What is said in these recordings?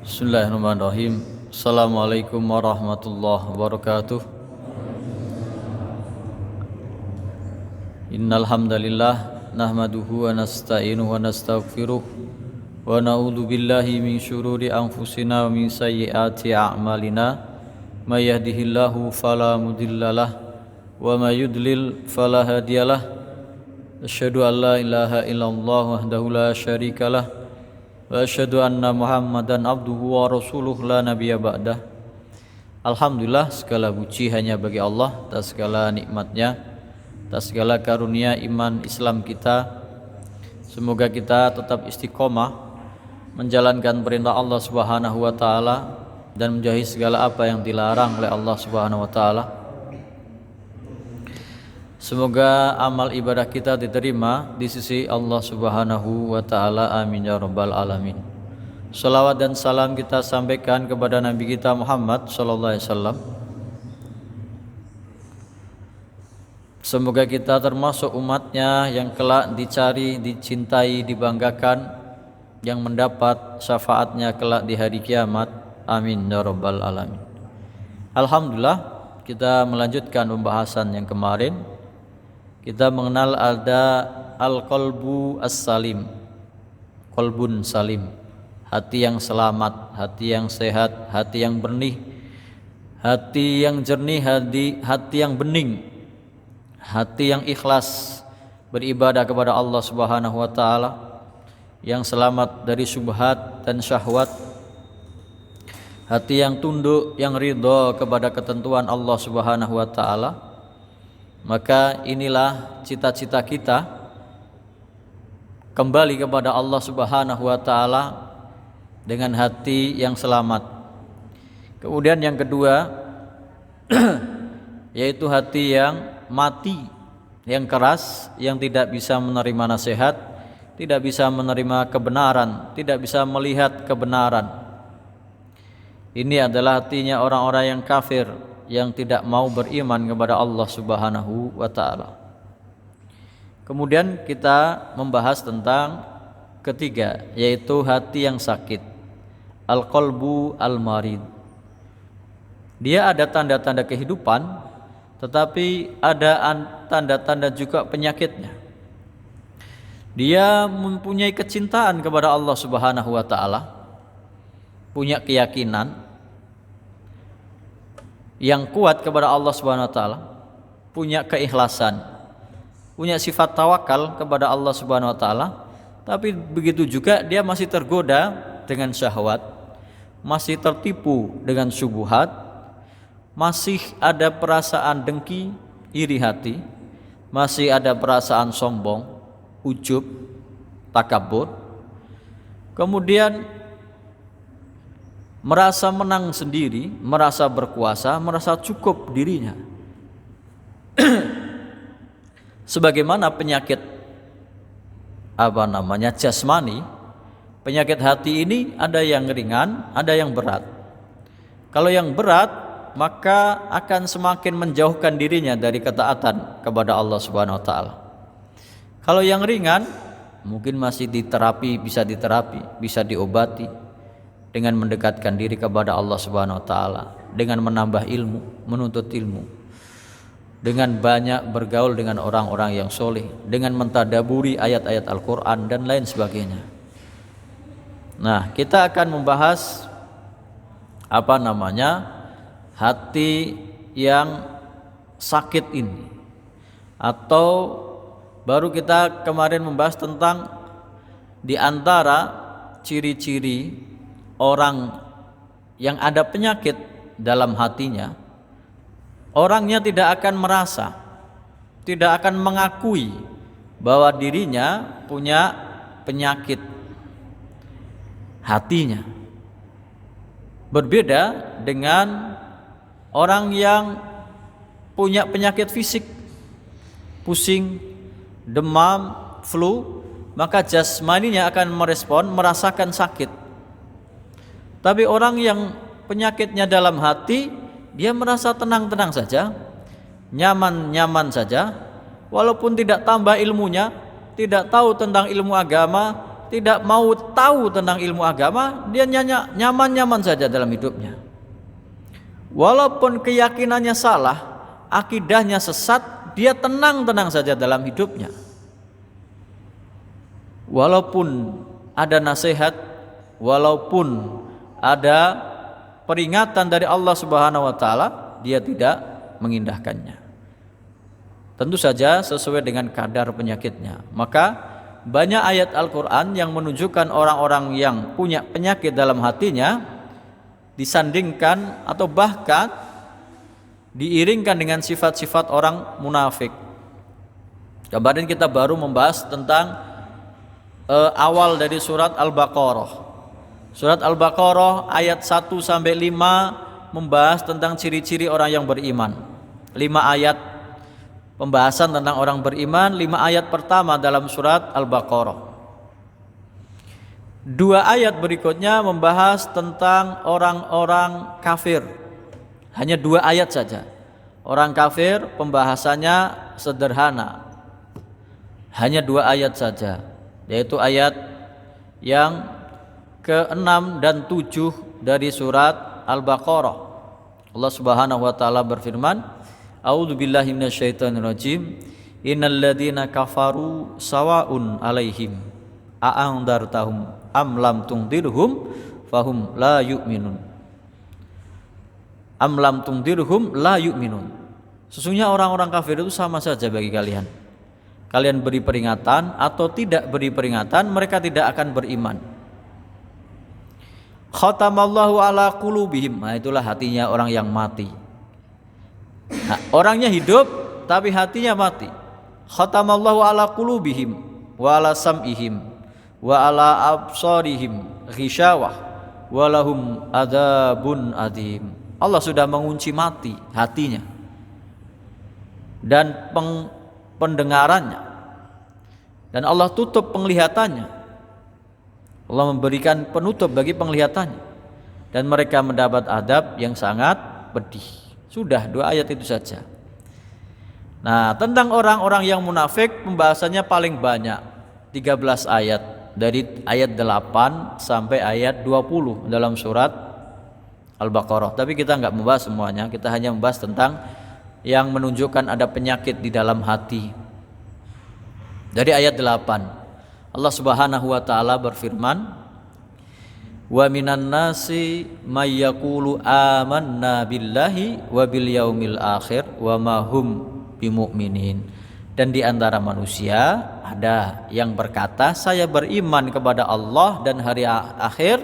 Bismillahirrahmanirrahim. Assalamualaikum warahmatullahi wabarakatuh. Innal hamdalillah nahmaduhu wa nasta'inuhu wa nastaghfiruh wa na'udzu billahi min syururi anfusina wa min sayyiati a'malina. May yahdihillahu fala mudhillalah wa may yudlil fala hadiyalah. Asyhadu an la ilaha illallah wahdahu la syarikalah wa asyhadu anna Muhammadan abduhu wa rasuluh la nabiyya ba'dah. Alhamdulillah, segala puji hanya bagi Allah atas segala nikmatnya, atas segala karunia iman Islam kita. Semoga kita tetap istiqomah menjalankan perintah Allah Subhanahu wa taala dan menjauhi segala apa yang dilarang oleh Allah Subhanahu wa taala. Semoga amal ibadah kita diterima di sisi Allah Subhanahu wa taala. Amin ya rabbal alamin. Salawat dan salam kita sampaikan kepada Nabi kita Muhammad sallallahu alaihi wasallam. Semoga kita termasuk umatnya yang kelak dicari, dicintai, dibanggakan, yang mendapat syafaatnya kelak di hari kiamat. Amin ya rabbal alamin. Alhamdulillah, kita melanjutkan pembahasan yang kemarin. Kita mengenal ada al-qalbu as-salim, qalbun salim, hati yang selamat, hati yang sehat, hati yang benih, hati yang jernih, hati yang bening, hati yang ikhlas beribadah kepada Allah Subhanahu wa taala, yang selamat dari syubhat dan syahwat, hati yang tunduk, yang ridha kepada ketentuan Allah Subhanahu wa taala. Maka inilah cita-cita kita, kembali kepada Allah Subhanahu wa taala dengan hati yang selamat. Kemudian yang kedua yaitu hati yang mati, yang keras, yang tidak bisa menerima nasihat, tidak bisa menerima kebenaran, tidak bisa melihat kebenaran. Ini adalah hatinya orang-orang yang kafir, yang tidak mau beriman kepada Allah Subhanahu wa taala. Kemudian kita membahas tentang ketiga, yaitu hati yang sakit, al-qalbu al-marid. Dia ada tanda-tanda kehidupan, tetapi ada tanda-tanda juga penyakitnya. Dia mempunyai kecintaan kepada Allah Subhanahu wa taala, punya keyakinan yang kuat kepada Allah Subhanahu wa taala, punya keikhlasan, punya sifat tawakal kepada Allah Subhanahu wa taala, tapi begitu juga dia masih tergoda dengan syahwat, masih tertipu dengan syubhat, masih ada perasaan dengki, iri hati, masih ada perasaan sombong, ujub, takabur. Kemudian merasa menang sendiri, merasa berkuasa, merasa cukup dirinya. Sebagaimana penyakit jasmani, penyakit hati ini ada yang ringan, ada yang berat. Kalau yang berat, maka akan semakin menjauhkan dirinya dari ketaatan kepada Allah Subhanahu wa taala. Kalau yang ringan, mungkin masih bisa diterapi, bisa diobati dengan mendekatkan diri kepada Allah Subhanahu wa taala, dengan menambah ilmu, menuntut ilmu, dengan banyak bergaul dengan orang-orang yang soleh, dengan mentadaburi ayat-ayat Al-Quran dan lain sebagainya. Nah, kita akan membahas hati yang sakit ini, atau baru kita kemarin membahas tentang di antara ciri-ciri orang yang ada penyakit dalam hatinya. Orangnya tidak akan merasa, tidak akan mengakui bahwa dirinya punya penyakit hatinya. Berbeda dengan orang yang punya penyakit fisik, pusing, demam, flu, maka jasmaninya akan merespon, merasakan sakit. Tapi orang yang penyakitnya dalam hati, dia merasa tenang-tenang saja, nyaman-nyaman saja, walaupun tidak tambah ilmunya, tidak tahu tentang ilmu agama, tidak mau tahu tentang ilmu agama, dia nyaman-nyaman saja dalam hidupnya. Walaupun keyakinannya salah, akidahnya sesat, dia tenang-tenang saja dalam hidupnya. Walaupun ada nasihat, walaupun ada peringatan dari Allah Subhanahu wa taala, dia tidak mengindahkannya. Tentu saja sesuai dengan kadar penyakitnya. Maka banyak ayat Al-Quran yang menunjukkan orang-orang yang punya penyakit dalam hatinya disandingkan atau bahkan diiringkan dengan sifat-sifat orang munafik. Kemarin kita baru membahas tentang awal dari surat Al-Baqarah. Surat Al-Baqarah ayat 1 sampai 5 membahas tentang ciri-ciri orang yang beriman. 5 ayat pembahasan tentang orang beriman, 5 ayat pertama dalam surat Al-Baqarah. 2 ayat berikutnya membahas tentang orang-orang kafir. Hanya 2 ayat saja. Orang kafir pembahasannya sederhana. Hanya 2 ayat saja, yaitu ayat yang ke-6 dan 7 dari surat Al-Baqarah. Allah Subhanahu wa taala berfirman, A'udzubillahi minasyaitonirrajim. Innal ladzina kafaru sawa'un 'alaihim a'andartahum am lam tundirhum fahum la yu'minun. Am lam tundirhum la yu'minun. Sesungguhnya orang-orang kafir itu sama saja bagi kalian. Kalian beri peringatan atau tidak beri peringatan, mereka tidak akan beriman. Khatamallahu ala qulubihim. Nah, itulah hatinya orang yang mati. Nah, orangnya hidup tapi hatinya mati. Khatamallahu ala qulubihim wa ala sam'ihim wa ala absarihim ghishawah wa lahum adzabun adzim. Allah sudah mengunci mati hatinya dan pendengarannya, dan Allah tutup penglihatannya. Allah memberikan penutup bagi penglihatannya, dan mereka mendapat adab yang sangat pedih. Sudah 2 ayat itu saja. Nah, tentang orang-orang yang munafik pembahasannya paling banyak, 13 ayat, dari ayat 8 sampai ayat 20 dalam surat Al-Baqarah. Tapi kita enggak membahas semuanya, kita hanya membahas tentang yang menunjukkan ada penyakit di dalam hati. Dari ayat 8, Allah Subhanahu wa taala berfirman, wa minan nasi may yaqulu amanna billahi wa bil yaumil akhir wa ma hum bimumin. Dan di antara manusia ada yang berkata saya beriman kepada Allah dan hari akhir,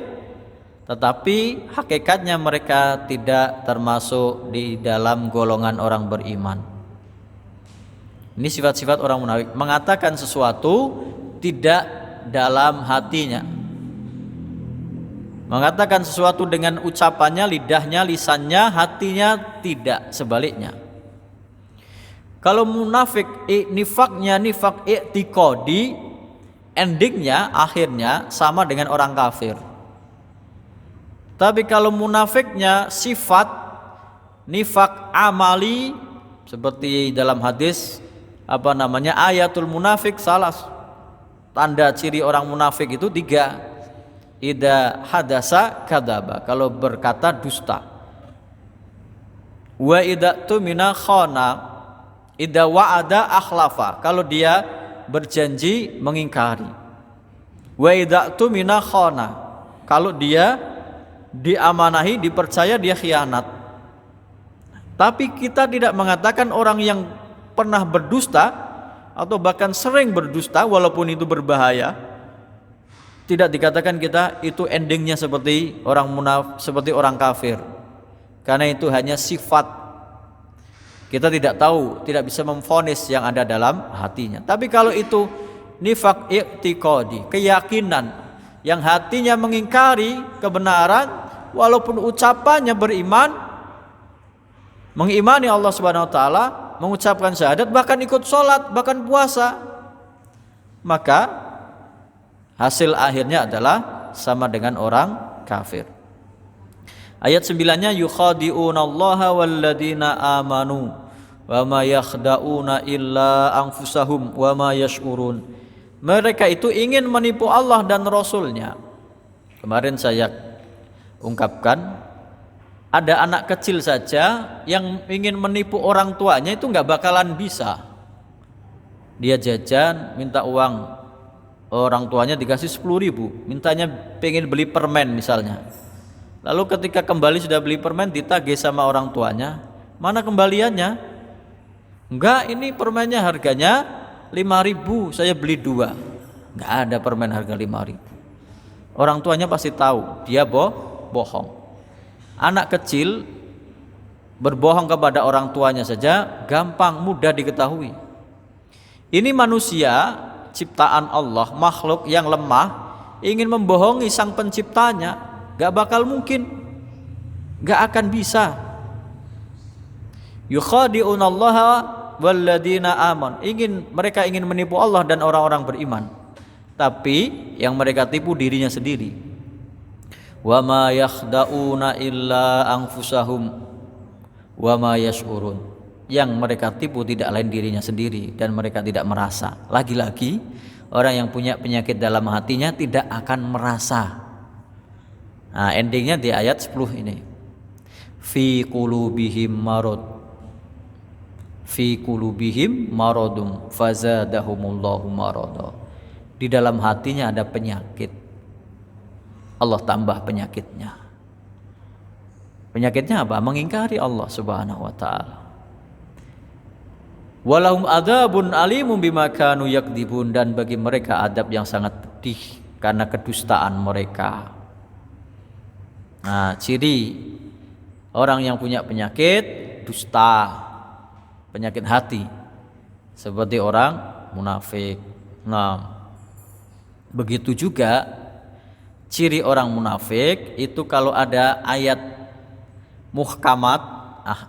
tetapi hakikatnya mereka tidak termasuk di dalam golongan orang beriman. Ini sifat-sifat orang munafik, mengatakan sesuatu tidak dalam hatinya, mengatakan sesuatu dengan ucapannya, lidahnya, lisannya, hatinya tidak, sebaliknya. Kalau munafik nifaknya nifak i'tiqadi, endingnya akhirnya sama dengan orang kafir. Tapi kalau munafiknya sifat nifak amali, seperti dalam hadis ayatul munafik salah, tanda ciri orang munafik itu 3. Idza hadasa kadzaba, kalau berkata dusta. Wa idza tumina khana, idza wa'ada akhlafa, kalau dia berjanji mengingkari. Wa idza tumina khana, kalau dia diamanahi, dipercaya, dia khianat. Tapi kita tidak mengatakan orang yang pernah berdusta atau bahkan sering berdusta walaupun itu berbahaya, tidak dikatakan kita itu endingnya seperti orang munafik, seperti orang kafir, karena itu hanya sifat. Kita tidak tahu, tidak bisa memvonis yang ada dalam hatinya. Tapi kalau itu nifak i'tiqadi, keyakinan yang hatinya mengingkari kebenaran walaupun ucapannya beriman, mengimani Allah Subhanahu wa taala, mengucapkan syahadat, bahkan ikut sholat, bahkan puasa, maka hasil akhirnya adalah sama dengan orang kafir. Ayat 9-nya yukhadi'unallaha walladzina amanu wa ma yakhda'una illa anfusahum wa ma yash'urun. Mereka itu ingin menipu Allah dan Rasulnya. Kemarin saya ungkapkan, ada anak kecil saja yang ingin menipu orang tuanya itu nggak bakalan bisa. Dia jajan, minta uang, orang tuanya dikasih 10.000, mintanya pengen beli permen misalnya. Lalu ketika kembali sudah beli permen, ditagih sama orang tuanya, mana kembaliannya? Enggak, ini permennya harganya 5.000, saya beli 2. Enggak ada permen harga 5.000. Orang tuanya pasti tahu dia bohong. Anak kecil berbohong kepada orang tuanya saja gampang, mudah diketahui. Ini manusia ciptaan Allah, makhluk yang lemah, ingin membohongi sang penciptanya, enggak bakal mungkin, enggak akan bisa. Yukhadi'unallaha walladzina aman, mereka ingin menipu Allah dan orang-orang beriman, tapi yang mereka tipu dirinya sendiri. Wa ma yakhda'una illa anfusahum wa ma yash'urun, yang mereka tipu tidak lain dirinya sendiri dan mereka tidak merasa. Lagi-lagi orang yang punya penyakit dalam hatinya tidak akan merasa. Nah, endingnya di ayat 10 ini, fi qulubihim marad, fi qulubihim maradum fazadahumullahu marada. Di dalam hatinya ada penyakit, Allah tambah penyakitnya. Penyakitnya apa? Mengingkari Allah Subhanahu wa taala. Walahum adzabun alimun bima kanu yakdzibun, dan bagi mereka adab yang sangat pedih karena kedustaan mereka. Nah, ciri orang yang punya penyakit dusta, penyakit hati, seperti orang munafik. Nah, begitu juga ciri orang munafik itu kalau ada ayat muhkamat,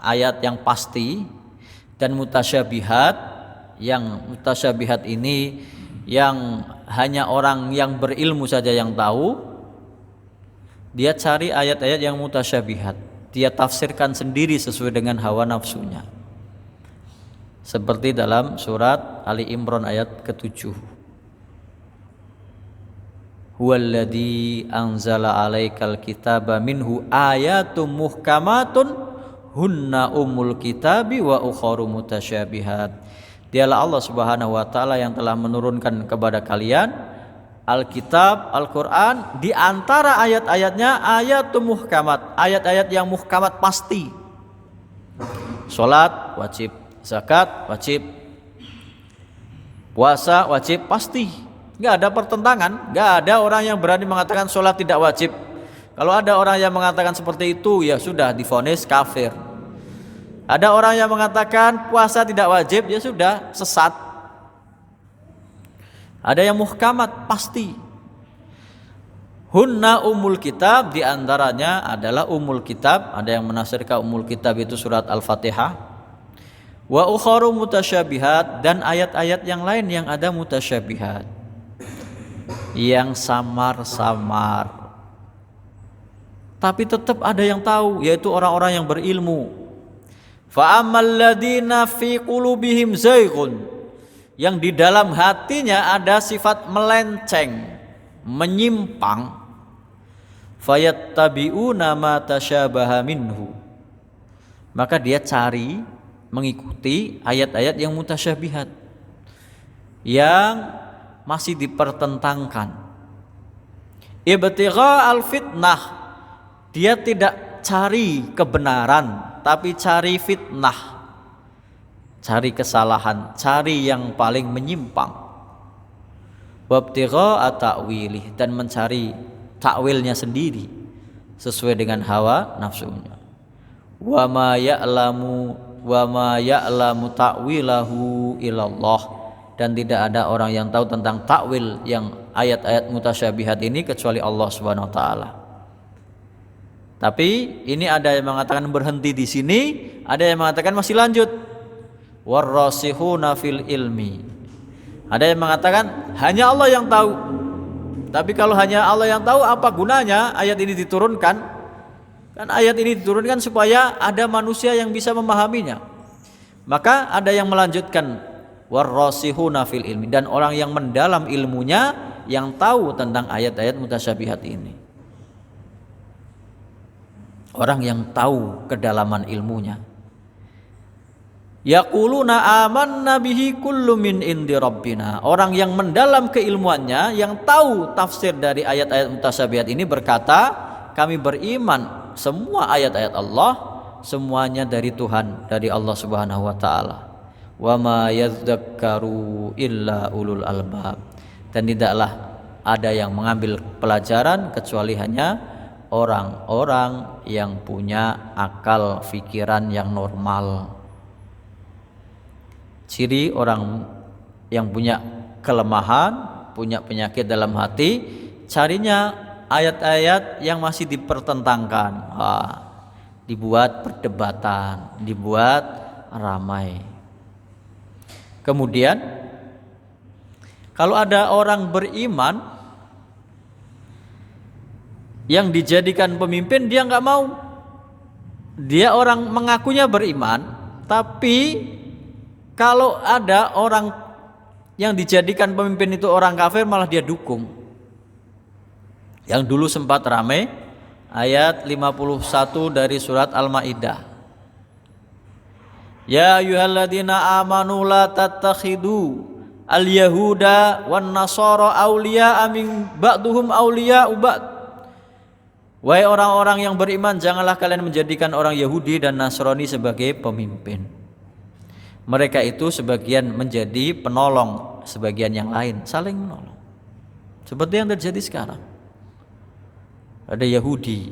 ayat yang pasti, dan mutasyabihat. Yang mutasyabihat ini yang hanya orang yang berilmu saja yang tahu. Dia cari ayat-ayat yang mutasyabihat, dia tafsirkan sendiri sesuai dengan hawa nafsunya. Seperti dalam surat Ali Imran ayat ke-7. Huwallazi anzala 'alaikal kitaba minhu ayatum muhkamatun hunna ummul kitabi wa ukharu mutasyabihat. Dialah Allah Subhanahu wa taala yang telah menurunkan kepada kalian Alkitab, Al-Qur'an, di antara ayat-ayatnya ayatum muhkamat, ayat-ayat yang muhkamat pasti. Salat wajib, zakat wajib, puasa wajib, pasti, nggak ada pertentangan. Nggak ada orang yang berani mengatakan sholat tidak wajib. Kalau ada orang yang mengatakan seperti itu, ya sudah divonis kafir. Ada orang yang mengatakan puasa tidak wajib, ya sudah sesat. Ada yang muhkamat pasti. Hunna umul kitab, diantaranya adalah umul kitab. Ada yang menafsirkan umul kitab itu surat Al-Fatihah. Wa ukharu mutasyabihat, dan ayat-ayat yang lain yang ada mutasyabihat, yang samar-samar. Tapi tetap ada yang tahu, yaitu orang-orang yang berilmu. Fa ammal ladzina fi qulubihim zayghun, yang di dalam hatinya ada sifat melenceng, menyimpang. Fayattabi'una ma tasyabaha minhu, maka dia cari, mengikuti ayat-ayat yang mutasyabihat, yang masih dipertentangkan. Ibtigha al-fitnah, dia tidak cari kebenaran, tapi cari fitnah, cari kesalahan, cari yang paling menyimpang. Wabtigha at-ta'wilih, dan mencari takwilnya sendiri sesuai dengan hawa nafsunya. Wa ma ya'lamu ta'wilahu illallah, dan tidak ada orang yang tahu tentang takwil yang ayat-ayat mutasyabihat ini kecuali Allah Subhanahu wa taala. Tapi ini ada yang mengatakan berhenti di sini, ada yang mengatakan masih lanjut. Warrasihuna fil ilmi, ada yang mengatakan hanya Allah yang tahu. Tapi kalau hanya Allah yang tahu, apa gunanya ayat ini diturunkan? Kan ayat ini diturunkan supaya ada manusia yang bisa memahaminya. Maka ada yang melanjutkan warrasihuna fil ilmi, dan orang yang mendalam ilmunya yang tahu tentang ayat-ayat mutasyabihat ini. Orang yang tahu kedalaman ilmunya. Yaquluna amanna bihi kullu min indi rabbina. Orang yang mendalam keilmuannya, yang tahu tafsir dari ayat-ayat mutasyabihat ini berkata, kami beriman semua ayat-ayat Allah semuanya dari Tuhan, dari Allah Subhanahu wa taala. Wa ma yadzakkaru illa ulul albab. Dan tidaklah ada yang mengambil pelajaran kecuali hanya orang-orang yang punya akal pikiran yang normal. Ciri orang yang punya kelemahan, punya penyakit dalam hati, carinya ayat-ayat yang masih dipertentangkan, dibuat perdebatan, dibuat ramai. Kemudian kalau ada orang beriman yang dijadikan pemimpin, dia nggak mau. Dia orang mengakunya beriman, tapi kalau ada orang yang dijadikan pemimpin itu orang kafir, malah dia dukung. Yang dulu sempat ramai ayat 51 dari surat Al-Maidah. Ya ayyuhalladzina amanu la tattakhidu al-yahuda wan nasara awliya'a min ba'duhum awliya'u ba'd. Wahai orang-orang yang beriman, janganlah kalian menjadikan orang Yahudi dan Nasrani sebagai pemimpin. Mereka itu sebagian menjadi penolong sebagian yang lain, saling menolong. Seperti yang terjadi sekarang. Ada Yahudi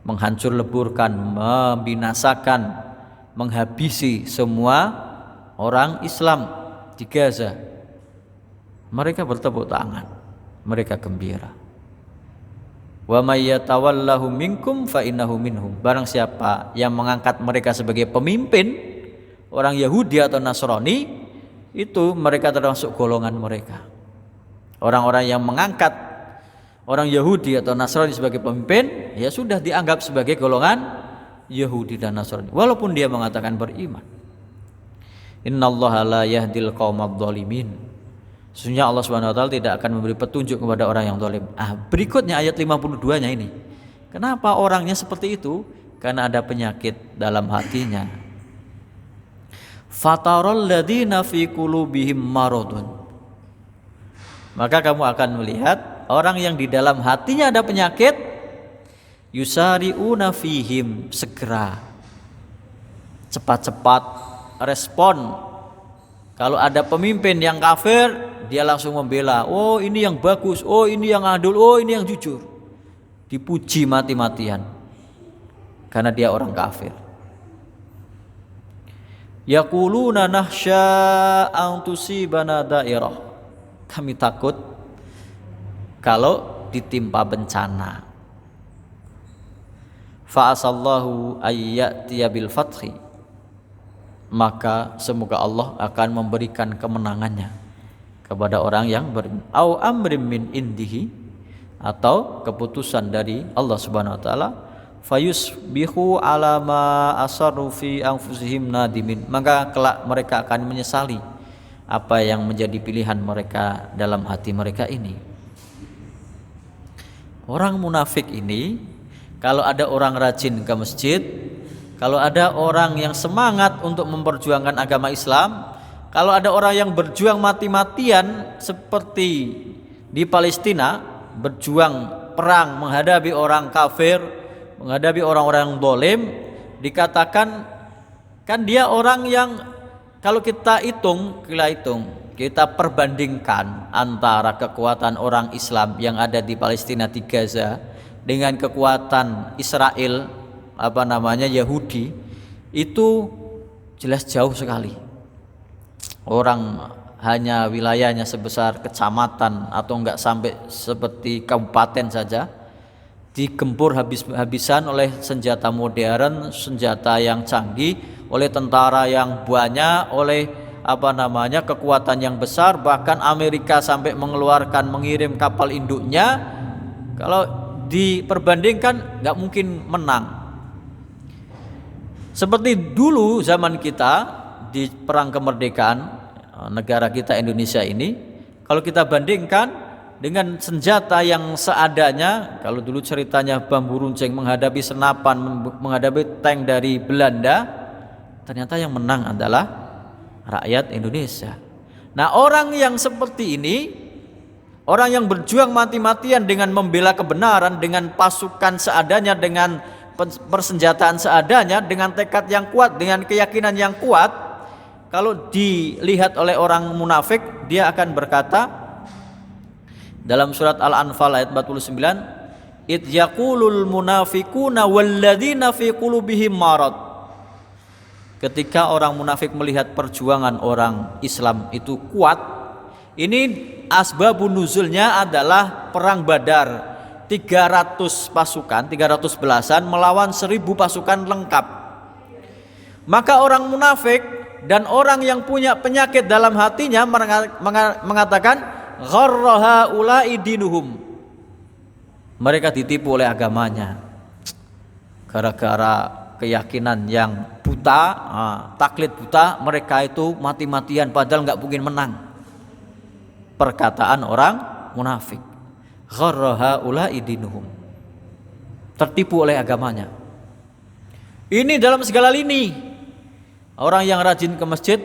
menghancur leburkan, membinasakan, menghabisi semua orang Islam di Gaza. Mereka bertepuk tangan, mereka gembira. Wa may yatawallahu minkum fa innahu minhum. Barang siapa yang mengangkat mereka sebagai pemimpin, orang Yahudi atau Nasrani, itu mereka termasuk golongan mereka. Orang-orang yang mengangkat orang Yahudi atau Nasrani sebagai pemimpin, ya sudah dianggap sebagai golongan Yahudi dan Nasrani, walaupun dia mengatakan beriman. Innallaha la yahdil qaumadz dzalimin. Sesungguhnya Allah Subhanahu wa taala tidak akan memberi petunjuk kepada orang yang zalim. Berikutnya ayat 52-nya ini. Kenapa orangnya seperti itu? Karena ada penyakit dalam hatinya. Fataral ladzina fi qulubihim maradun. Maka kamu akan melihat orang yang di dalam hatinya ada penyakit, yusari'una fihim, segera cepat-cepat respon. Kalau ada pemimpin yang kafir, dia langsung membela. Oh ini yang bagus, oh ini yang adil, oh ini yang jujur. Dipuji mati-matian karena dia orang kafir. Yaquluna nahsya an tusibana dairah. Kami takut kalau ditimpa bencana. Fa asallahu ayyatiya bil fathi. Maka semoga Allah akan memberikan kemenangannya kepada orang yang beriman. Au amrim min indihi, atau keputusan dari Allah Subhanahu wa taala, fayusbihu ala ma asarru fi anfusihim nadimin. Maka kelak mereka akan menyesali apa yang menjadi pilihan mereka dalam hati mereka ini. Orang munafik ini, kalau ada orang rajin ke masjid, kalau ada orang yang semangat untuk memperjuangkan agama Islam, kalau ada orang yang berjuang mati-matian seperti di Palestina, berjuang perang menghadapi orang kafir, menghadapi orang-orang yang zalim, dikatakan kan dia orang yang kalau kita hitung, kita perbandingkan antara kekuatan orang Islam yang ada di Palestina, di Gaza, dengan kekuatan Israel, Yahudi, itu jelas jauh sekali. Orang hanya wilayahnya sebesar kecamatan atau enggak sampai seperti kabupaten saja, digempur habis-habisan oleh senjata modern, senjata yang canggih, oleh tentara yang banyak, oleh kekuatan yang besar. Bahkan Amerika sampai mengirim kapal induknya. Kalau diperbandingkan enggak mungkin menang. Seperti dulu zaman kita di perang kemerdekaan, negara kita Indonesia ini, kalau kita bandingkan dengan senjata yang seadanya, kalau dulu ceritanya bambu runcing menghadapi senapan, menghadapi tank dari Belanda, ternyata yang menang adalah rakyat Indonesia. Nah, orang yang seperti ini, orang yang berjuang mati-matian dengan membela kebenaran, dengan pasukan seadanya, dengan persenjataan seadanya, dengan tekad yang kuat, dengan keyakinan yang kuat, kalau dilihat oleh orang munafik, dia akan berkata dalam surat Al-Anfal ayat 49, id yaqulul munafiquna walladzina fi qulubihim marad. Ketika orang munafik melihat perjuangan orang Islam itu kuat, ini asbabun nuzulnya adalah perang Badar, 300 pasukan, 300 belasan melawan 1000 pasukan lengkap. Maka orang munafik dan orang yang punya penyakit dalam hatinya mengatakan gharra haula'i dinuhum. Mereka ditipu oleh agamanya gara-gara keyakinan yang buta, taklid buta, mereka itu mati-matian padahal nggak mungkin menang. Perkataan orang munafik, gharra haula'i dinuhum, tertipu oleh agamanya. Ini dalam segala lini. Orang yang rajin ke masjid,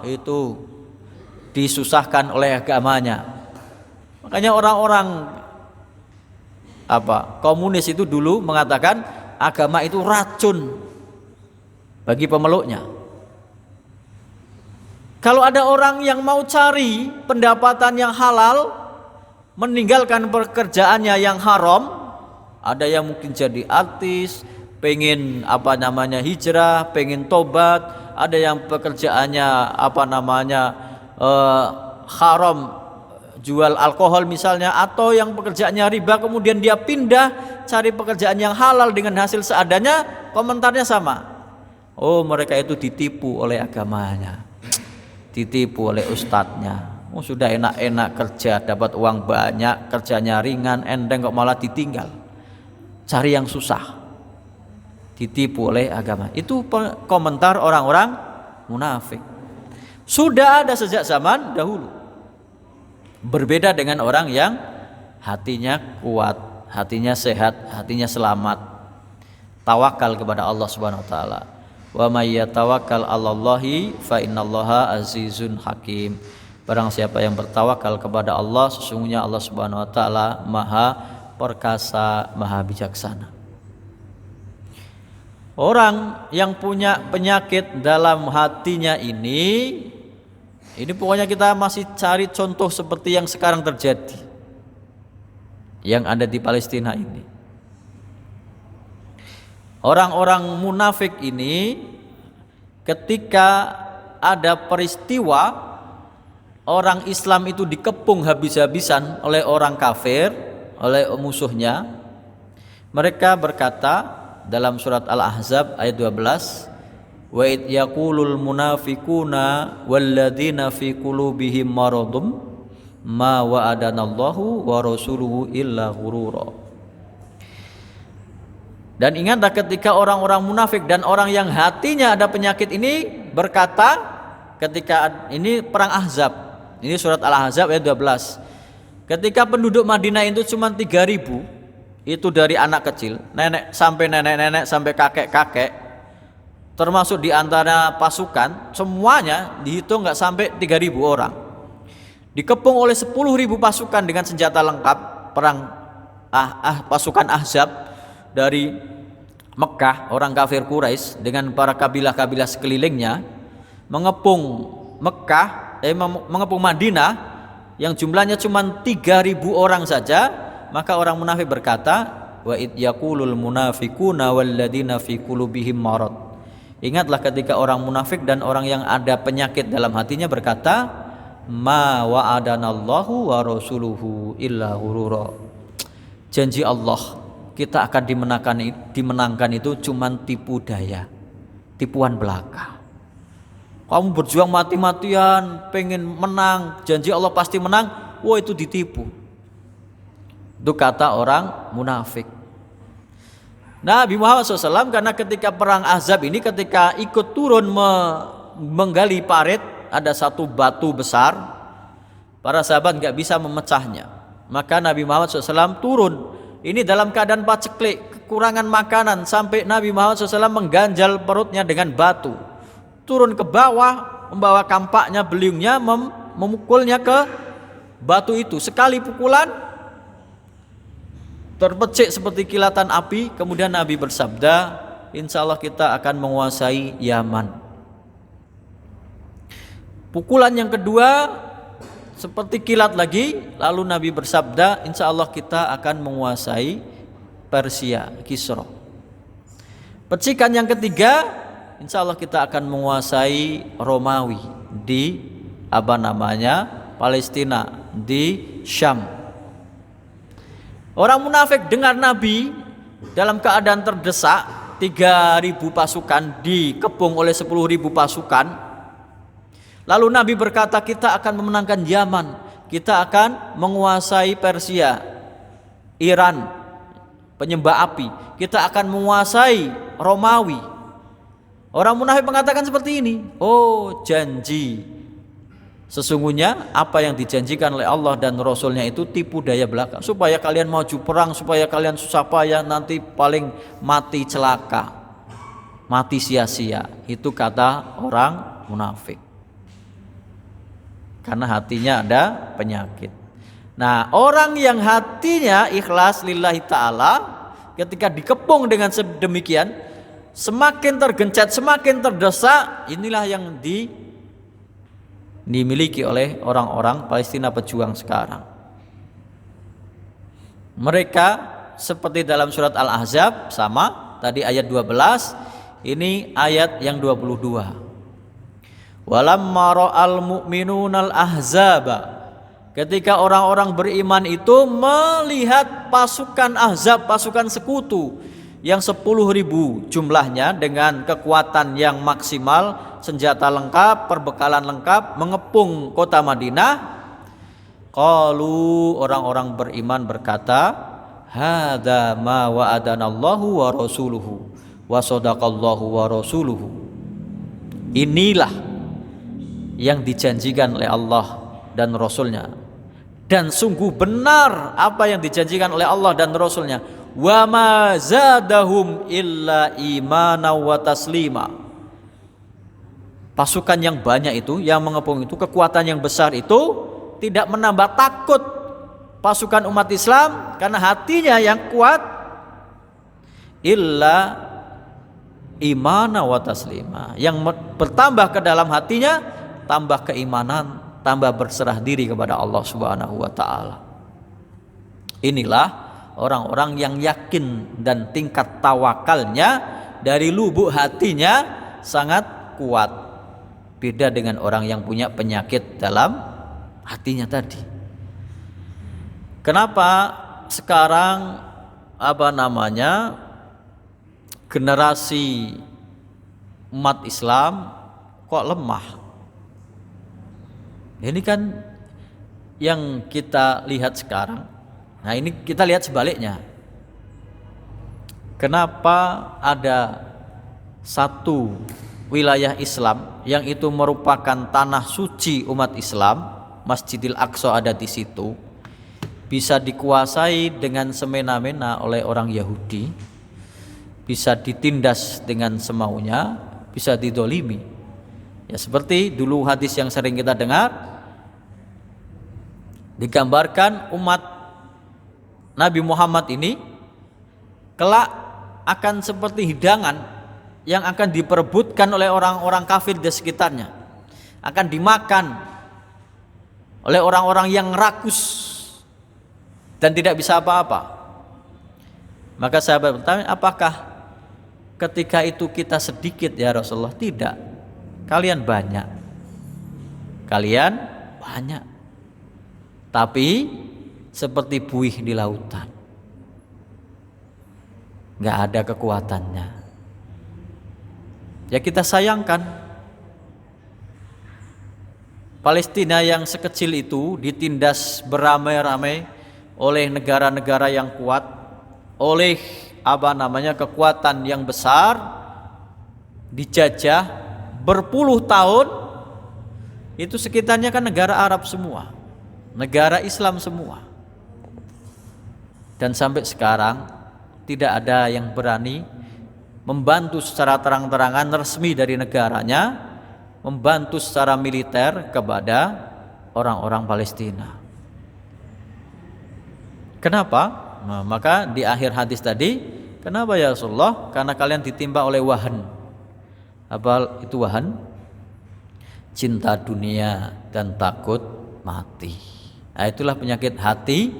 itu disusahkan oleh agamanya. Makanya orang-orang komunis itu dulu mengatakan agama itu racun bagi pemeluknya. Kalau ada orang yang mau cari pendapatan yang halal, meninggalkan pekerjaannya yang haram, ada yang mungkin jadi artis, pengen hijrah, pengen tobat, ada yang pekerjaannya haram, jual alkohol misalnya, atau yang pekerjaannya riba, kemudian dia pindah cari pekerjaan yang halal dengan hasil seadanya. Komentarnya sama, mereka itu ditipu oleh agamanya, ditipu oleh ustadznya. Sudah enak-enak kerja, dapat uang banyak, kerjanya ringan, enteng, kok malah ditinggal cari yang susah, ditipu oleh agama. Itu komentar orang-orang munafik. Sudah ada sejak zaman dahulu. Berbeda dengan orang yang hatinya kuat, hatinya sehat, hatinya selamat, tawakal kepada Allah Subhanahu wa taala. Wa may yatawakkal 'alallahi fa innallaha azizun hakim. Barang siapa yang bertawakal kepada Allah, sesungguhnya Allah Subhanahu wa taala Maha perkasa, Maha bijaksana. Orang yang punya penyakit dalam hatinya ini pokoknya kita masih cari contoh seperti yang sekarang terjadi, yang ada di Palestina ini. Orang-orang munafik ini ketika ada peristiwa orang Islam itu dikepung habis-habisan oleh orang kafir, oleh musuhnya, mereka berkata dalam surat Al-Ahzab ayat 12, wa id yaqulul munafiquna walladzina fi qulubihim maradun ma wa'adanallahu wa rasuluhu illa ghurura. Dan ingatlah ketika orang-orang munafik dan orang yang hatinya ada penyakit ini berkata, ketika ini perang Ahzab, ini surat Al-Ahzab ayat 12, ketika penduduk Madinah itu cuma 3.000, itu dari anak kecil, nenek sampai kakek-kakek, termasuk di antara pasukan, semuanya dihitung nggak sampai 3.000 orang. Dikepung oleh 10.000 pasukan dengan senjata lengkap, perang pasukan Ahzab dari Mekah, orang kafir Quraisy dengan para kabilah-kabilah sekelilingnya, mengepung mengepung Madinah yang jumlahnya cuma 3.000 orang saja. Maka orang munafik berkata, wa id yaqulul munafiquna walladzina fi qulubihim marad. Ingatlah ketika orang munafik dan orang yang ada penyakit dalam hatinya berkata, ma wa'adanallahu wa rasuluhu illa ghurura. Janji Allah kita akan dimenangkan itu cuman tipu daya, tipuan belaka. Kamu berjuang mati-matian pengen menang, janji Allah pasti menang, itu ditipu. Itu kata orang munafik. Nabi Muhammad SAW karena ketika perang Ahzab ini, ketika ikut turun menggali parit ada satu batu besar, para sahabat nggak bisa memecahnya. Maka Nabi Muhammad SAW turun. Ini dalam keadaan paceklik, kekurangan makanan, sampai Nabi Muhammad SAW mengganjal perutnya dengan batu. Turun ke bawah, membawa kampaknya, beliungnya, memukulnya ke batu itu. Sekali pukulan terpecik seperti kilatan api. Kemudian Nabi bersabda, insya Allah kita akan menguasai Yaman. Pukulan yang kedua seperti kilat lagi. Lalu Nabi bersabda, insya Allah kita akan menguasai Persia, Kisra. Pecikan yang ketiga, insya Allah kita akan menguasai Romawi di Palestina, di Syam. Orang munafik dengar Nabi dalam keadaan terdesak, 3.000 pasukan dikepung oleh 10.000 pasukan. Lalu Nabi berkata, kita akan memenangkan Yaman, kita akan menguasai Persia, Iran, penyembah api, kita akan menguasai Romawi. Orang munafik mengatakan seperti ini. Oh, janji. Sesungguhnya apa yang dijanjikan oleh Allah dan Rasulnya itu tipu daya belaka, supaya kalian maju perang, supaya kalian susah payah, nanti paling mati celaka, mati sia-sia. Itu kata orang munafik, karena hatinya ada penyakit. Nah, orang yang hatinya ikhlas lillahi ta'ala, ketika dikepung dengan sedemikian, semakin tergencet, semakin terdesak, inilah yang dimiliki oleh orang-orang Palestina pejuang sekarang. Mereka seperti dalam surat Al-Ahzab, sama tadi ayat 12, ini ayat yang 22. Walamma ra'al mu'minunal ahzaba, ketika orang-orang beriman itu melihat pasukan Ahzab, pasukan sekutu yang 10.000 jumlahnya dengan kekuatan yang maksimal, senjata lengkap, perbekalan lengkap, mengepung kota Madinah. Qalu, orang-orang beriman berkata, hadza ma wa'adanallahu wa rasuluhu wa sadaqallahu wa rasuluhu. Inilah yang dijanjikan oleh Allah dan Rasulnya, dan sungguh benar apa yang dijanjikan oleh Allah dan Rasulnya. Wa ma zadahum illa imana wa taslima. Pasukan yang banyak itu, yang mengepung itu, kekuatan yang besar itu tidak menambah takut pasukan umat Islam, karena hatinya yang kuat. Illa imana wa taslima, yang bertambah ke dalam hatinya, tambah keimanan, tambah berserah diri kepada Allah Subhanahu wa taala. Inilah orang-orang yang yakin dan tingkat tawakalnya dari lubuk hatinya sangat kuat. Beda dengan orang yang punya penyakit dalam hatinya tadi. Kenapa sekarang generasi umat Islam kok lemah? Ini kan yang kita lihat sekarang. Nah, ini kita lihat sebaliknya. Kenapa ada satu wilayah Islam yang itu merupakan tanah suci umat Islam, Masjidil Aqsa ada di situ, bisa dikuasai dengan semena-mena oleh orang Yahudi, bisa ditindas dengan semaunya, bisa didolimi. Ya, seperti dulu hadis yang sering kita dengar, digambarkan umat Nabi Muhammad ini kelak akan seperti hidangan yang akan diperebutkan oleh orang-orang kafir di sekitarnya, akan dimakan oleh orang-orang yang rakus dan tidak bisa apa-apa. Maka sahabat bertanya, apakah ketika itu kita sedikit ya Rasulullah? Tidak, kalian banyak, tapi seperti buih di lautan, gak ada kekuatannya. Ya, kita sayangkan Palestina yang sekecil itu ditindas beramai-ramai oleh negara-negara yang kuat, oleh kekuatan yang besar, dijajah berpuluh tahun, itu sekitarnya kan negara Arab semua, negara Islam semua. Dan sampai sekarang tidak ada yang berani membantu secara terang-terangan resmi dari negaranya, membantu secara militer kepada orang-orang Palestina. Kenapa? Nah, maka di akhir hadis tadi, kenapa ya Rasulullah? Karena kalian ditimpa oleh wahan. Apa itu wahan? Cinta dunia dan takut mati. Nah, itulah penyakit hati.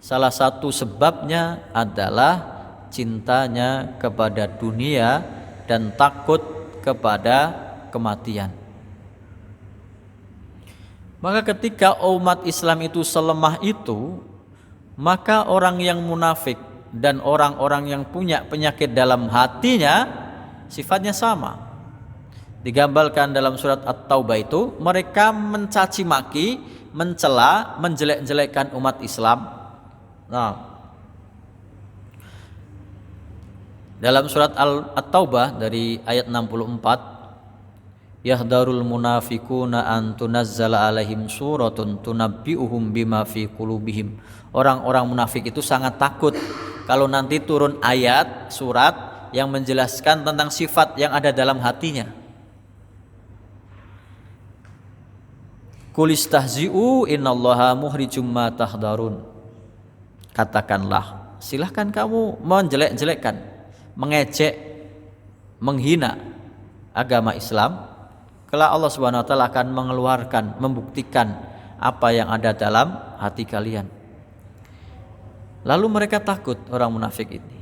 Salah satu sebabnya adalah cintanya kepada dunia dan takut kepada kematian. Maka ketika umat Islam itu selemah itu, maka orang yang munafik dan orang-orang yang punya penyakit dalam hatinya sifatnya sama. Digambarkan dalam surat At-Taubah itu, mereka mencaci maki, mencela, menjelek-jelekkan umat Islam. Nah, dalam surat At-Taubah dari ayat 64, yahdharul munafiquna an tunazzala alaihim suratun tunabbi'uhum bima fi qulubihim. Orang-orang munafik itu sangat takut kalau nanti turun ayat surat yang menjelaskan tentang sifat yang ada dalam hatinya. Qul istahzi'u innallaha mukhrijum ma tahdharun. Katakanlah, silahkan kamu menjelek-jelekkan, mengejek, menghina agama Islam. Kelak Allah Subhanahu wa taala akan mengeluarkan, membuktikan apa yang ada dalam hati kalian. Lalu mereka takut, orang munafik ini.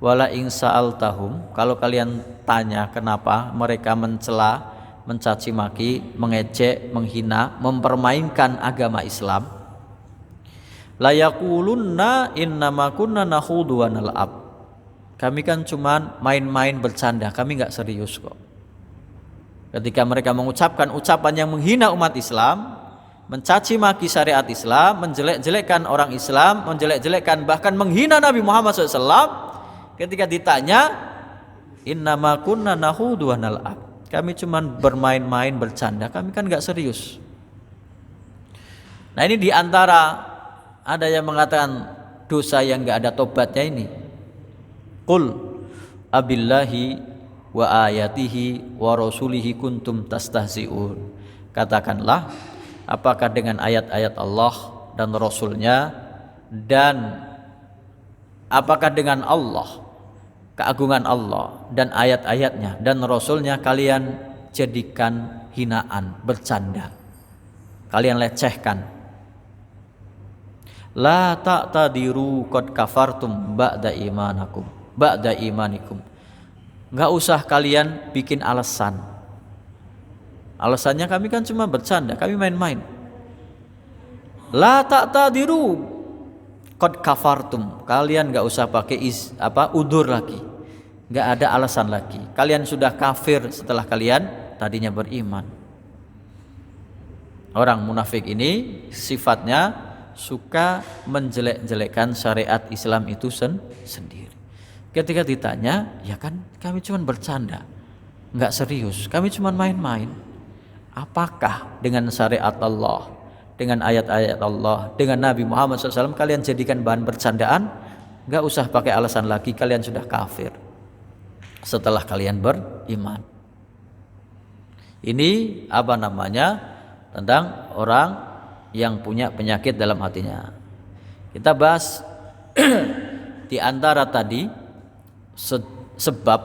Wala in sa'altahum, kalau kalian tanya kenapa mereka mencela, mencaci maki, mengejek, menghina, mempermainkan agama Islam, la yaqulunna innama kunna nakhudu wa nal'ab. Kami kan cuman main-main bercanda, kami enggak serius kok. Ketika mereka mengucapkan ucapan yang menghina umat Islam, mencaci maki syariat Islam, menjelek-jelekkan orang Islam, menjelek-jelekkan bahkan menghina Nabi Muhammad SAW, ketika ditanya, innama kunna nakhudu wa nal'ab, kami cuman bermain-main bercanda, kami kan enggak serius. Nah, ini diantara ada yang mengatakan dosa yang enggak ada tobatnya ini. Qul abillahi wa ayatihi wa rasulihi kuntum tastahzi'un. Katakanlah, apakah dengan ayat-ayat Allah dan Rasulnya, dan apakah dengan Allah, keagungan Allah dan ayat-ayatnya dan Rasulnya kalian jadikan hinaan, bercanda, kalian lecehkan. La ta'tadiru qad kafartum ba'da imanikum. Enggak usah kalian bikin alasan. Alasannya kami kan cuma bercanda, kami main-main. La ta'tadiru qad kafartum. Kalian enggak usah pakai udzur lagi. Enggak ada alasan lagi. Kalian sudah kafir setelah kalian tadinya beriman. Orang munafik ini sifatnya suka menjelek-jelekkan syariat Islam itu sendiri. Ketika ditanya, ya kan kami cuma bercanda, enggak serius, kami cuma main-main. Apakah dengan syariat Allah, dengan ayat-ayat Allah, dengan Nabi Muhammad SAW kalian jadikan bahan bercandaan? Enggak usah pakai alasan lagi, kalian sudah kafir setelah kalian beriman. Ini apa namanya? Tentang orang yang punya penyakit dalam hatinya. Kita bahas di antara tadi sebab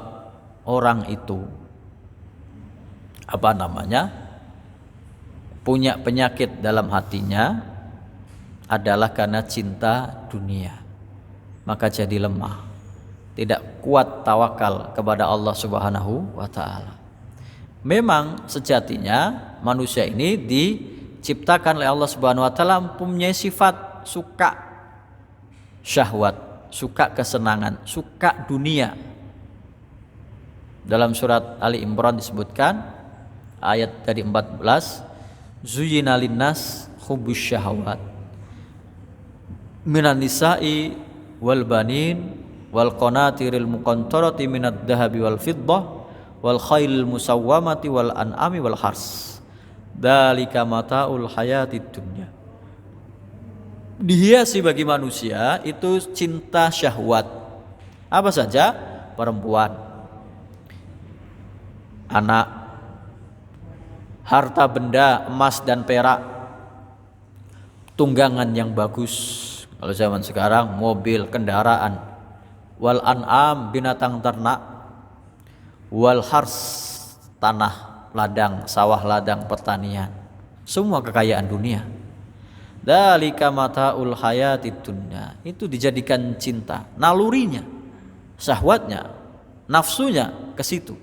orang itu apa namanya punya penyakit dalam hatinya adalah karena cinta dunia, maka jadi lemah, tidak kuat tawakal kepada Allah Subhanahu wa taala. Memang sejatinya manusia ini diciptakan oleh Allah Subhanahu wa taala mempunyai sifat suka syahwat, suka kesenangan, suka dunia. Dalam surat Ali Imran disebutkan ayat dari 14, zuyyina linnas hubbus syahawat minan nisa'i wal banin wal qanatiril muqantarati minad dhahabi wal fiddah wal khailil musawwamati wal an'ami wal hars Dzalika mataul hayatid dunya. Dihiasi bagi manusia itu cinta syahwat. Apa saja? Perempuan, anak, harta benda, emas dan perak, tunggangan yang bagus. Kalau zaman sekarang mobil, kendaraan, wal an'am binatang ternak, wal hars tanah, ladang, sawah ladang, pertanian. Semua kekayaan dunia. Dzalika mataul hayatid dunya. Itu dijadikan cinta, nalurinya, syahwatnya, nafsunya ke situ.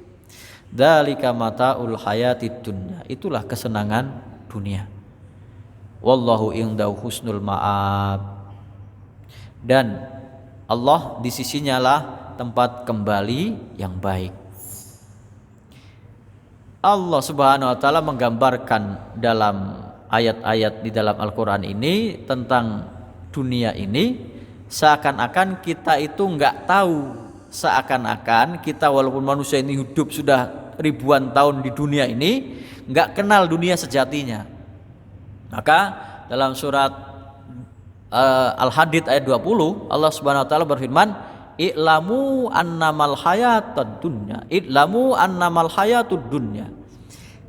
Dzalika mataul hayatid dunya. Itulah kesenangan dunia. Wallahu indahu husnul ma'ab. Dan Allah di sisinya lah tempat kembali yang baik. Allah Subhanahu wa taala menggambarkan dalam ayat-ayat di dalam Al-Quran ini tentang dunia ini seakan-akan kita itu nggak tahu, seakan-akan kita walaupun manusia ini hidup sudah ribuan tahun di dunia ini nggak kenal dunia sejatinya. Maka dalam surat Al-Hadid ayat 20 Allah Subhanahu wa taala berfirman, I'lamu annamal hayatud dunya, I'lamu annamal hayatud dunya.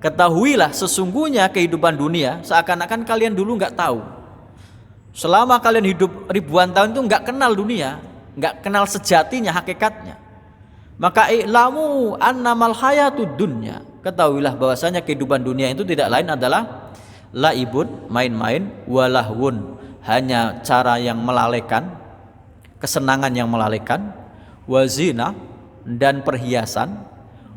Ketahuilah sesungguhnya kehidupan dunia seakan-akan kalian dulu nggak tahu. Selama kalian hidup ribuan tahun itu nggak kenal dunia, nggak kenal sejatinya, hakikatnya. Maka i'lamu annamal hayatud dunya. Ketahuilah bahwasanya kehidupan dunia itu tidak lain adalah laibun, main-main, walahwun, hanya cara yang melalaikan, kesenangan yang melalaikan, wazina dan perhiasan,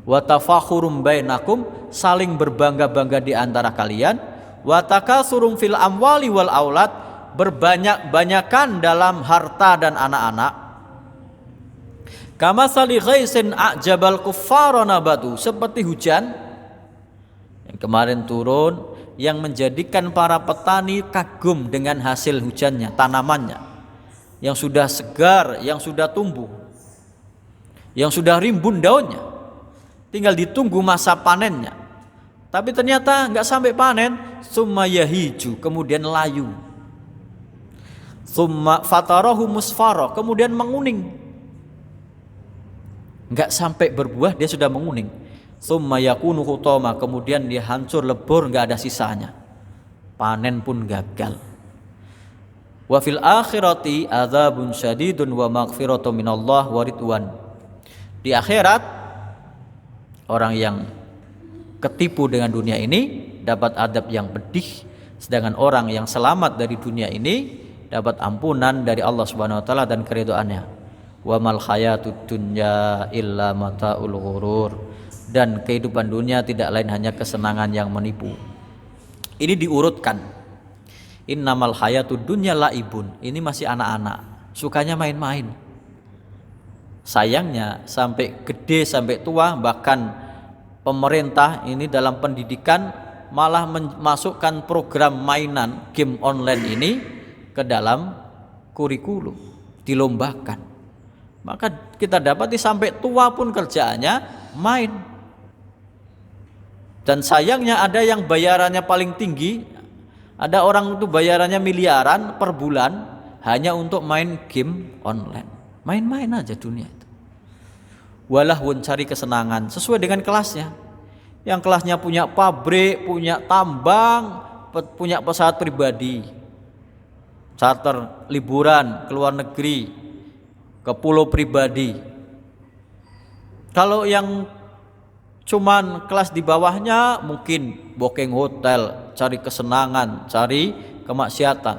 wa tafakhurum bainakum, saling berbangga-bangga di antara kalian, wa takatsurum fil amwali wal aulad, berbanyak-banyakan dalam harta dan anak-anak. Kamatsali ghaisin a'jabal kuffara nabatu, seperti hujan yang kemarin turun yang menjadikan para petani kagum dengan hasil hujannya, tanamannya yang sudah segar, yang sudah tumbuh, yang sudah rimbun daunnya, tinggal ditunggu masa panennya. Tapi ternyata nggak sampai panen, summa yahiju, kemudian layu, summa fatarahu musfara, kemudian menguning, nggak sampai berbuah dia sudah menguning, summa yakunu hutama, kemudian dia hancur lebur, nggak ada sisanya, panen pun gagal. Wa fil akhirati adzabun syadidun wa maghfiratun minallah wa ridwan. Di akhirat orang yang ketipu dengan dunia ini dapat adab yang pedih, sedangkan orang yang selamat dari dunia ini dapat ampunan dari Allah Subhanahu wa taala dan keridhaannya. Wa mal hayatud dunya illa mataul ghurur. Dan kehidupan dunia tidak lain hanya kesenangan yang menipu. Ini diurutkan. Innamal hayatud dunya laibun. Ini masih anak-anak, sukanya main-main. Sayangnya sampai gede, sampai tua, bahkan pemerintah ini dalam pendidikan malah memasukkan program mainan game online ini ke dalam kurikulum, dilombakan. Maka kita dapati sampai tua pun kerjaannya main. Dan sayangnya ada yang bayarannya paling tinggi, ada orang itu bayarannya miliaran per bulan hanya untuk main game online. Main-main aja dunia itu. Walahun, cari kesenangan sesuai dengan kelasnya. Yang kelasnya punya pabrik, punya tambang, punya pesawat pribadi, charter liburan ke luar negeri, ke pulau pribadi. Kalau yang cuman kelas di bawahnya mungkin booking hotel, cari kesenangan, cari kemaksiatan.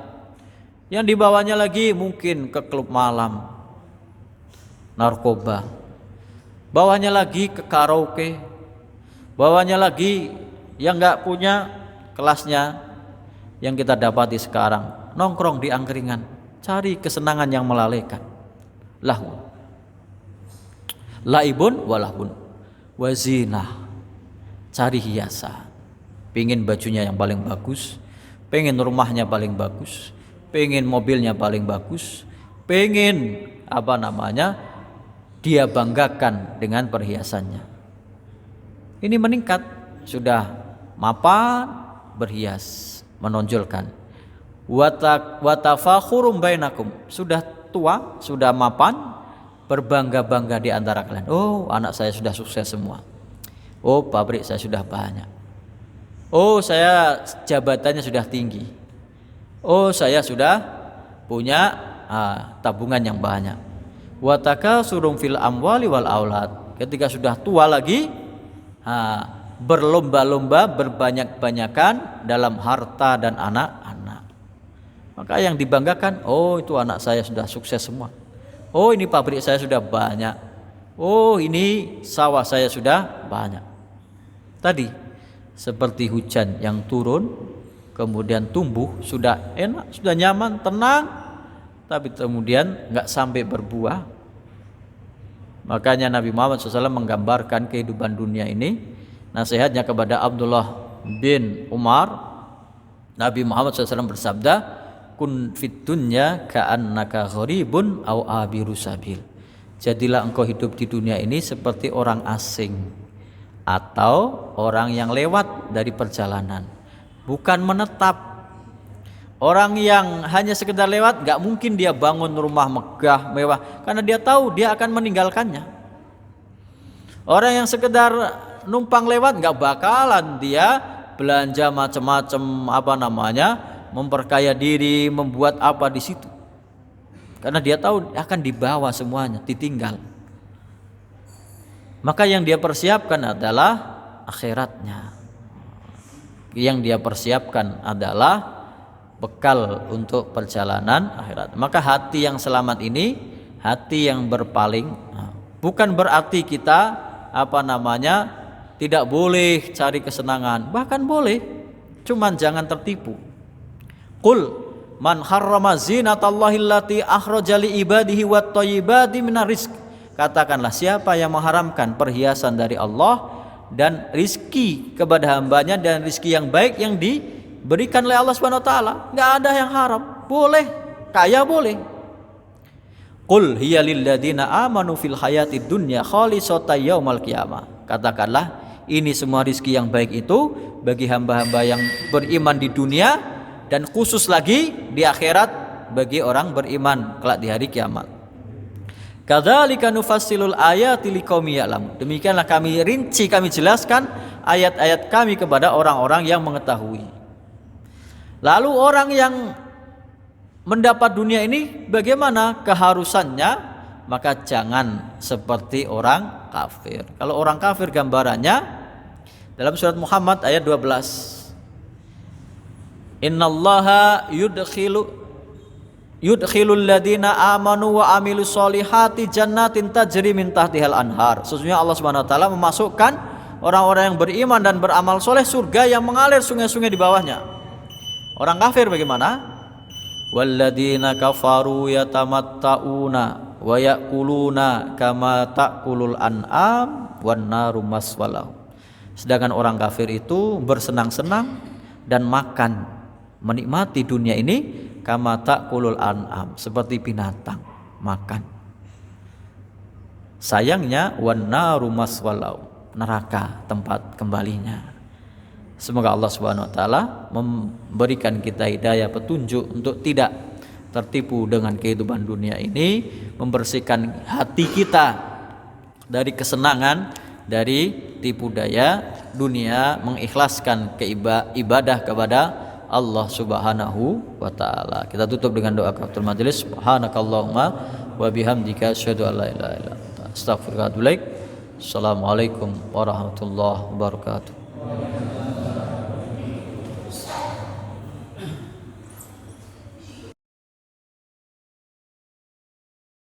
Yang di bawahnya lagi mungkin ke klub malam, narkoba. Bawahnya lagi ke karaoke. Bawahnya lagi yang nggak punya kelasnya yang kita dapati sekarang, nongkrong di angkringan, cari kesenangan yang melalaikan. Lahun, laibun walahun, wazinah, cari hiasan. Pengen bajunya yang paling bagus, pengen rumahnya paling bagus, pengen mobilnya paling bagus, pengen dia banggakan dengan perhiasannya. Ini meningkat, sudah mapan, berhias, menonjolkan. Wa tafakhurum bainakum, sudah tua, sudah mapan, berbangga-bangga di antara kalian. Oh, anak saya sudah sukses semua. Oh, pabrik saya sudah banyak. Oh, saya jabatannya sudah tinggi. Oh, saya sudah punya tabungan yang banyak. Wa takasurum fil amwali wal aulad. Ketika sudah tua lagi, berlomba-lomba, berbanyak-banyakan dalam harta dan anak-anak. Maka yang dibanggakan, oh itu anak saya sudah sukses semua. Oh ini pabrik saya sudah banyak. Oh ini sawah saya sudah banyak. Tadi seperti hujan yang turun, kemudian tumbuh, sudah enak, sudah nyaman, tenang, tapi kemudian nggak sampai berbuah. Makanya Nabi Muhammad SAW menggambarkan kehidupan dunia ini. Nasihatnya kepada Abdullah bin Umar, Nabi Muhammad SAW bersabda, kun fid dunya ka'annaka gharibun aw abiru sabil. Jadilah engkau hidup di dunia ini seperti orang asing atau orang yang lewat dari perjalanan, bukan menetap. Orang yang hanya sekedar lewat, gak mungkin dia bangun rumah megah mewah, karena dia tahu dia akan meninggalkannya. Orang yang sekedar numpang lewat, gak bakalan dia belanja macam-macam memperkaya diri, membuat apa di situ, karena dia tahu akan dibawa semuanya, ditinggal. Maka yang dia persiapkan adalah akhiratnya. Yang dia persiapkan adalah bekal untuk perjalanan akhirat. Maka hati yang selamat ini hati yang berpaling. Bukan berarti kita tidak boleh cari kesenangan, bahkan boleh, cuman jangan tertipu. Qul man harrama zinatallahi allati akhraja li ibadihi wat thayyibati minar rizq. Katakanlah, siapa yang mengharamkan perhiasan dari Allah dan rizki kepada hambanya, dan rizki yang baik yang diberikan oleh Allah Subhanahu wa taala. Enggak ada yang haram, boleh, kaya boleh. Qul hiya lil ladzina amanu fil hayatid dunya khalisatan yaumal qiyamah. Katakanlah, ini semua rizki yang baik itu bagi hamba-hamba yang beriman di dunia, dan khusus lagi di akhirat bagi orang beriman kelak di hari kiamat. Kadzalika nufassilul ayati liqaumi ya'lamun. Demikianlah kami rinci, kami jelaskan ayat-ayat kami kepada orang-orang yang mengetahui. Lalu orang yang mendapat dunia ini bagaimana keharusannya? Maka jangan seperti orang kafir. Kalau orang kafir gambarannya dalam surat Muhammad ayat 12. Innallaha yudkhilul ladina amanu wa amilus solihati jannatin tajri min tahtihal anhar. Sesungguhnya Allah Subhanahu wa taala memasukkan orang-orang yang beriman dan beramal soleh surga yang mengalir sungai-sungai di bawahnya. Orang kafir bagaimana? Walladina kafaru yatamatta'una wa ya'kuluna kama ta'kulul an'am wan naru maswalahu. Sedangkan orang kafir itu bersenang-senang dan makan, menikmati dunia ini kama ta'kulul an'am, seperti binatang makan. Sayangnya wan naru maswalau, neraka tempat kembalinya. Semoga Allah Subhanahu wa taala memberikan kita hidayah, petunjuk untuk tidak tertipu dengan kehidupan dunia ini, membersihkan hati kita dari kesenangan, dari tipu daya dunia, mengikhlaskan ibadah kepada Allah Subhanahu wa taala. Kita tutup dengan doa kafaratul majelis. Subhanakallahumma wa bihamdika asyhadu an la ilaha illa anta astaghfiruka wa atubu ilaik. Assalamualaikum warahmatullahi wabarakatuh.